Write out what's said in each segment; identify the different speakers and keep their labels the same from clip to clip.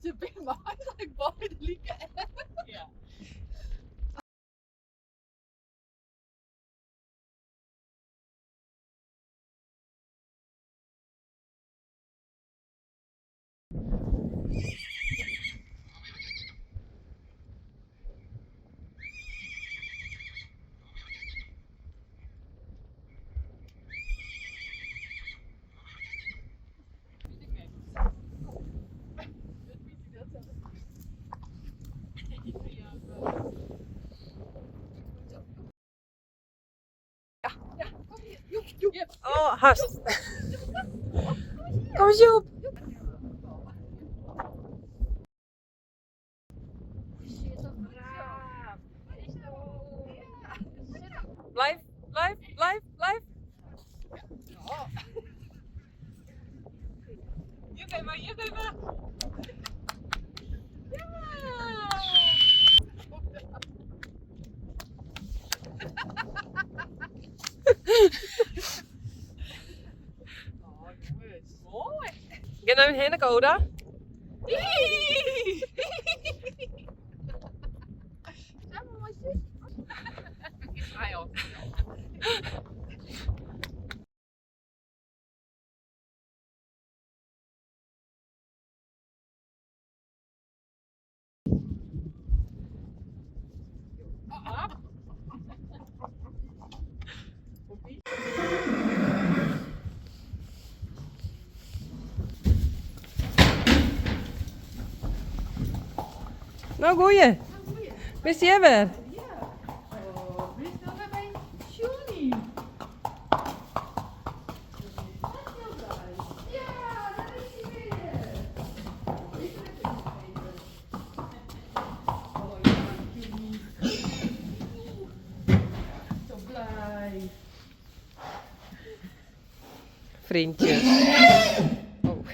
Speaker 1: Ze ben me eigenlijk bij de lieke. Ja.
Speaker 2: Oh, hast. Kom Joep. Blijf, blijf, blijf, blijf. Hier even, hier even.
Speaker 1: Mooi.
Speaker 2: Ga naar Henneke, Oda. Nou, goeie. Wist jij weer? Vriendjes. Oh.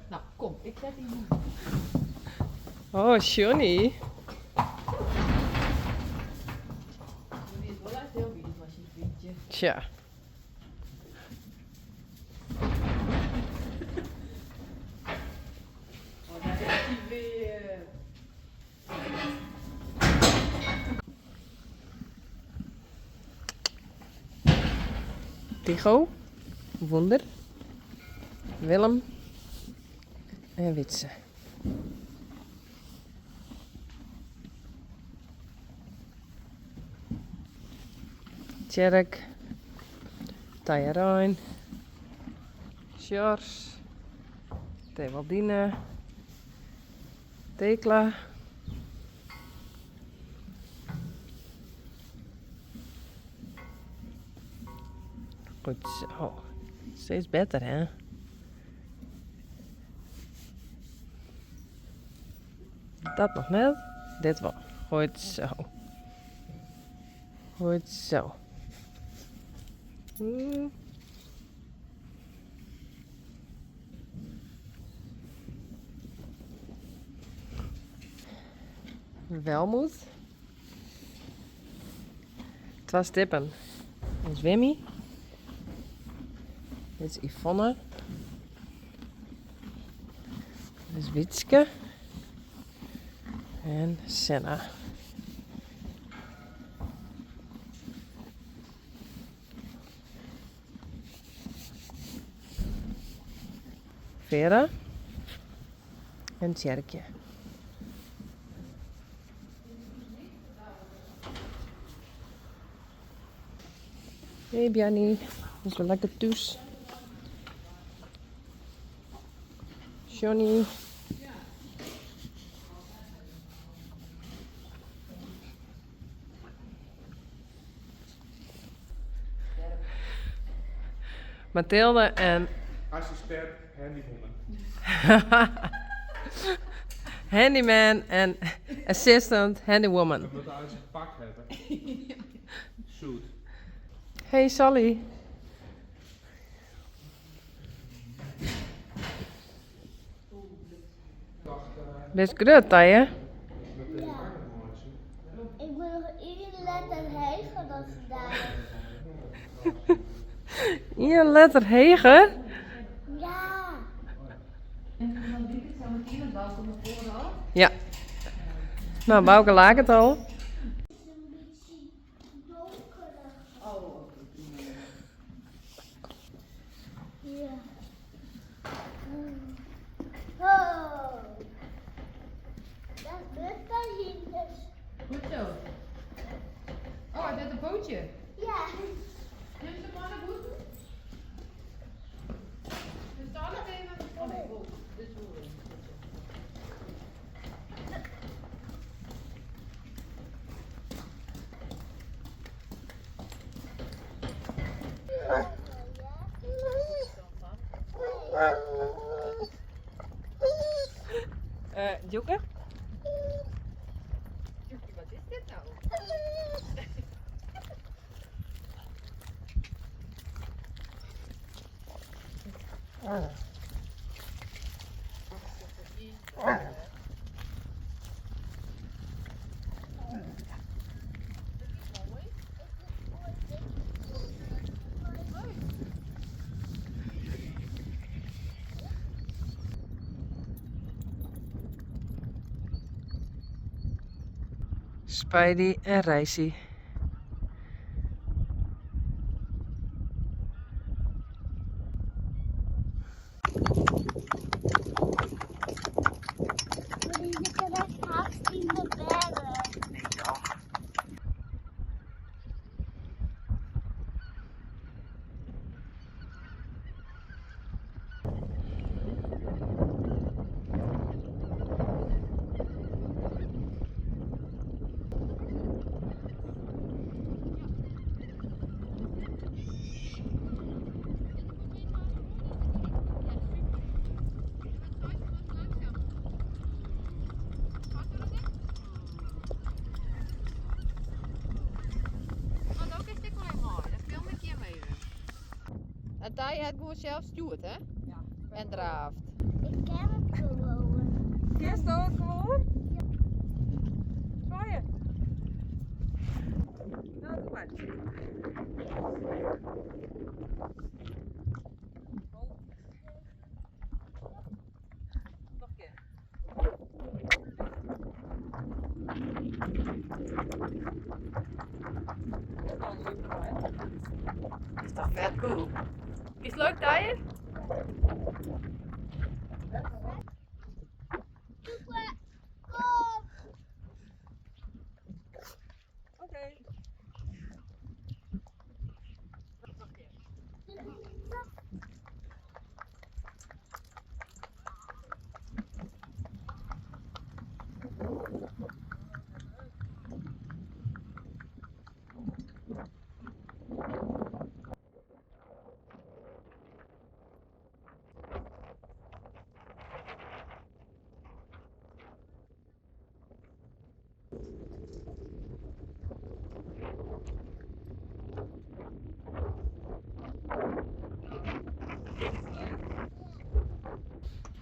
Speaker 1: Nou, kom, ik zet die nu.
Speaker 2: Oh, Johnny.
Speaker 1: Je weet wel echt heel wie was je vriendje.
Speaker 2: Tja.
Speaker 1: Oh, daar is hij weer.
Speaker 2: Tigo. Wonder. Willem. En Witse. Tjerk. Tajarijn. Sjors. Tewaldine. Tekla. Goed zo. Steeds beter, hè? Dat nog net. Dit wel. Goed zo. Goed zo. Welmoed. 2 stippen. Dit is Wimmy. Dit is Yvonne. Dit is Witske. En Senna. Vera. En Tjerkje. Hey Bjarni, is wel lekker thuis. Johnny. Mathilde en
Speaker 3: Assistent handywoman.
Speaker 2: handyman en assistant handywoman.
Speaker 3: We moeten alles in pak hebben. Suit.
Speaker 2: Hey Sally.
Speaker 3: Dag,
Speaker 2: Best grut, hè?
Speaker 4: Ja. Ik ben nog één letter heger dan vandaag.
Speaker 2: 1 letter heger?
Speaker 4: Ja.
Speaker 2: Ja. Nou, Bouke laat het al.
Speaker 4: Het is een beetje donkerig. Ja. Oh. Dat lukt dan niet. Dus.
Speaker 1: Goed zo. Oh, hij heeft een bootje.
Speaker 4: Ja.
Speaker 1: Neem ze maar naar boven. We staan nog even. Oh nee, oh, dit is wel weer.
Speaker 2: Joeke?
Speaker 1: Wat is dit nou?
Speaker 2: Spidey en Reisy.
Speaker 4: Maar die zitten echt haast in de bergen.
Speaker 1: Want ook is dit wel mooi, dat film ik hier mee. En Thij het gewoon zelf stuurt, hè? Ja. En draaft.
Speaker 4: Ik ken het gewoon.
Speaker 2: Eerst ook gewoon? Zwaaien. Nou, doe maar. Nog een keer.
Speaker 1: Is toch vet cool? Is het leuk, Thij?
Speaker 4: Kom.
Speaker 2: Oké.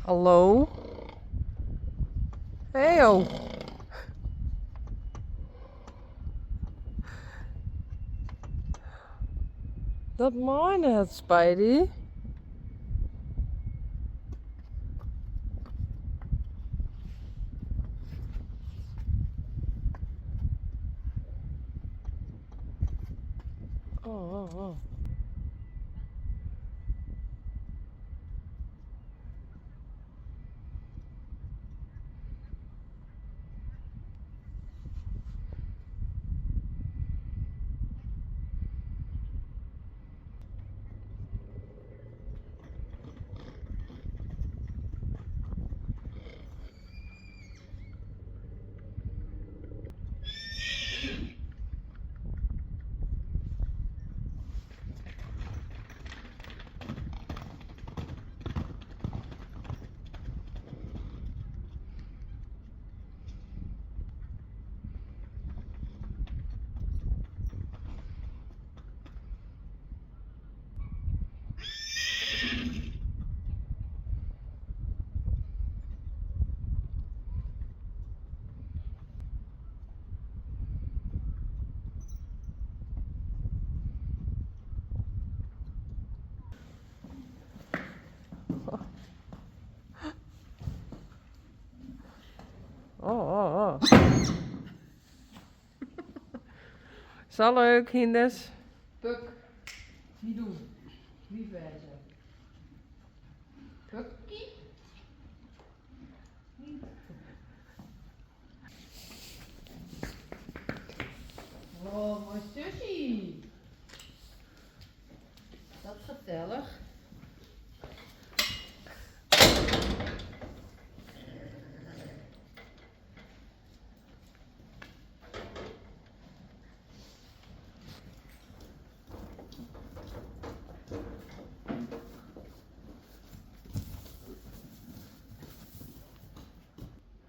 Speaker 2: Hallo? Hey joh. Dat mooi net, Spidey. Oh. Oh. Zo leuk, Hindes.
Speaker 1: Puk. Niet doen. Niet wijzen. Pukkie. Niet. Oh, mijn zusje. Dat is gezellig.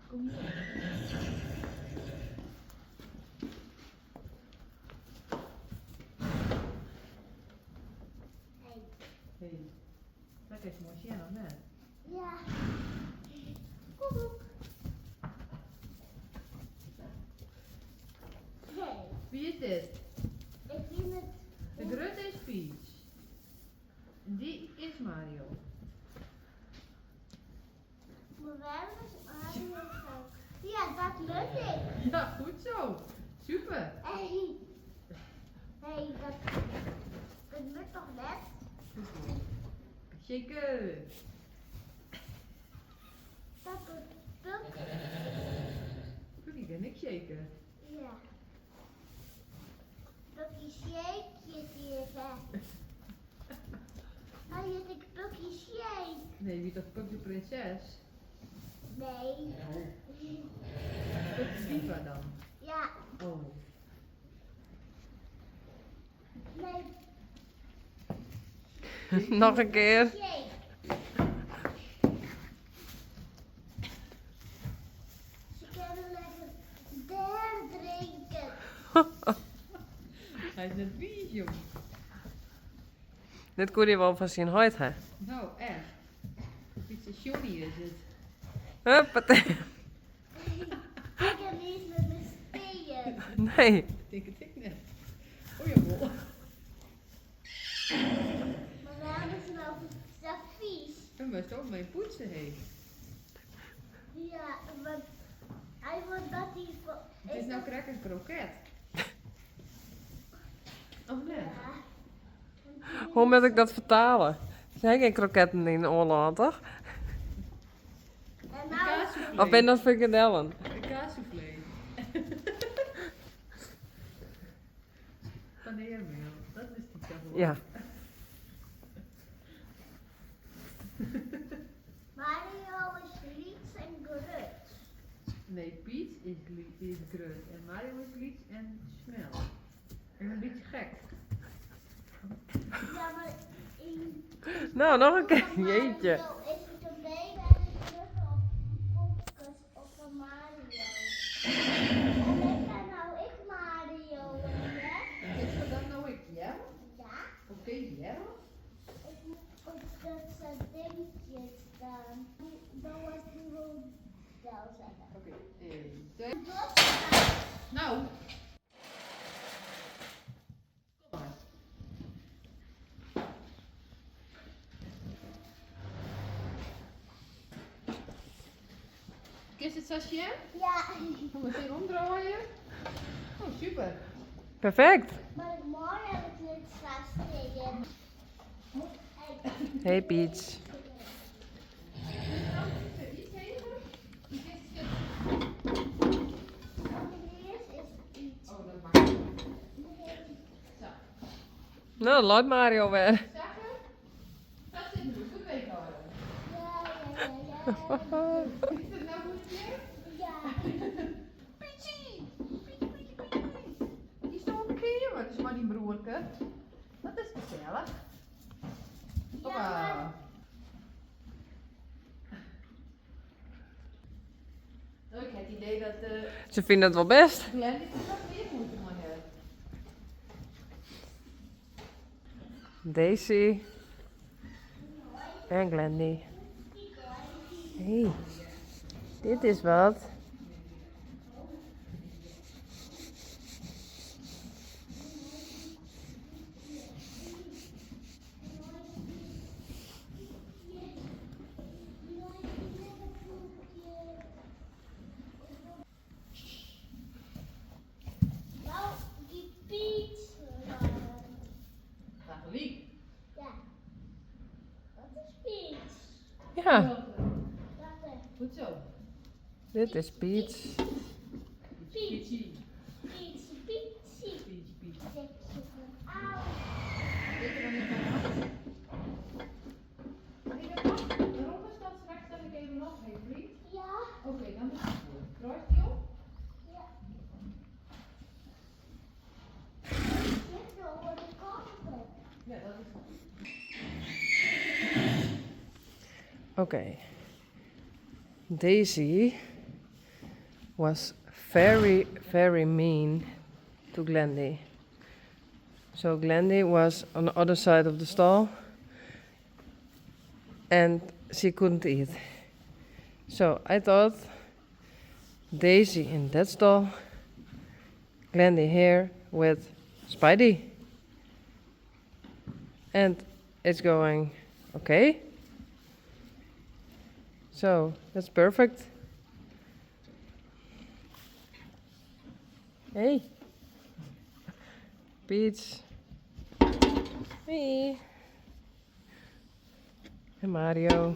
Speaker 1: Kom hier. Hey, dat is mooi zien, of net?
Speaker 4: Ja. Koekoek. Hey,
Speaker 1: Wie is dit?
Speaker 4: ik vind het...
Speaker 1: De grote is Peach. Die is Mario.
Speaker 4: Maar waar is Mario ook? Ja, dat lukt ik.
Speaker 1: Ja, goed zo. Super.
Speaker 4: Hey, dat lukt toch net?
Speaker 1: Shaken.
Speaker 4: Dat doet Puk.
Speaker 1: Pukkie kan ik shaken.
Speaker 4: Ja. Pukkie shake je hier, hè. Hij heet ik Pukkie shake.
Speaker 1: Nee, wie toch Puk de prinses?
Speaker 4: Nee.
Speaker 1: Puk de diva dan.
Speaker 4: Ja,
Speaker 1: Oh.
Speaker 4: nee.
Speaker 2: Nog een keer.
Speaker 4: Shake. Ze kunnen lekker daar drinken.
Speaker 1: Hij is net vies, jong.
Speaker 2: Dit kon je wel van zien huid, hè?
Speaker 1: Nou, echt. Iets is Johnny is het.
Speaker 2: Huppatee.
Speaker 4: Ik kan niet met me spelen.
Speaker 2: Nee.
Speaker 1: Ik denk het ik net. Oh jawel.
Speaker 4: Maar waarom is het nou zo vies?
Speaker 1: En waar is ook mijn poetsen heen?
Speaker 4: Ja, want hij wordt dat hij...
Speaker 1: Het is nou crack een kroket. Oh nee.
Speaker 4: Ja.
Speaker 2: Hoe moet ik dat vertalen? Er zijn geen kroketten in Holland, toch?
Speaker 4: En
Speaker 1: Een
Speaker 4: nou...
Speaker 1: kaassoufflé.
Speaker 2: Of ben dat frikandellen?
Speaker 1: Een kaassoufflé. Paneermeel. Dat is die toch.
Speaker 2: Ja.
Speaker 4: Mario is liets en gerust.
Speaker 1: Nee, Piet is grut en Mario is lief en snel. En een beetje gek.
Speaker 4: Ja, maar in...
Speaker 2: Nou, nog een keer.
Speaker 4: Mario
Speaker 2: Jeetje.
Speaker 4: is het een beetje en terug op een Mario. En ik ben nou ik Mario, hè?
Speaker 1: Is er dan nou ik ja?
Speaker 4: Ja.
Speaker 1: Oké, ja?
Speaker 4: Ik moet op dat dingetje staan. Dan was die wel zeggen.
Speaker 1: Oké, 1, 2.
Speaker 4: Doorgaan.
Speaker 1: Nou. Kom maar. Kist het sasje?
Speaker 4: Ja,
Speaker 1: Kom meteen omdraaien. Oh, super.
Speaker 2: Perfect.
Speaker 4: maar morgen heb ik dit vaststeken.
Speaker 2: Hey Peach.
Speaker 1: Iets even? Die kist zit. Oh, dat maakt niet uit. Zo.
Speaker 2: Nou, laat Mario weer.
Speaker 1: Zakken? Dat zit nu goed mee houden. Is het nou goed weer? Pietsie! Pietje, pietje, pietje. Die is toch een keer, wat is maar die broerke. Dat is gezellig. Hoppa. Ik heb het idee dat
Speaker 2: Ze vinden het wel best.
Speaker 1: Glenn dit nog weer moeten maken.
Speaker 2: Daisy. En Glendy. Hey, dit is wat.
Speaker 1: Goed zo.
Speaker 2: Dit is Peach.
Speaker 4: Pietje, pietje, pietje. Zeg je van oud.
Speaker 1: Weet je dan niet waar? De rompen staat straks dan ik even nog, hey vriend.
Speaker 4: Ja,
Speaker 1: Oké, dan is het goed. Kruist die op?
Speaker 4: ja. Dit wil worden kopen.
Speaker 1: Ja, dat is goed.
Speaker 2: Okay. Daisy was very, very mean to Glendy. So Glendy was on the other side of the stall and she couldn't eat. So I thought Daisy in that stall, Glendy here with Spidey. And it's going okay. So that's perfect. Hey, Peach, me, and Mario.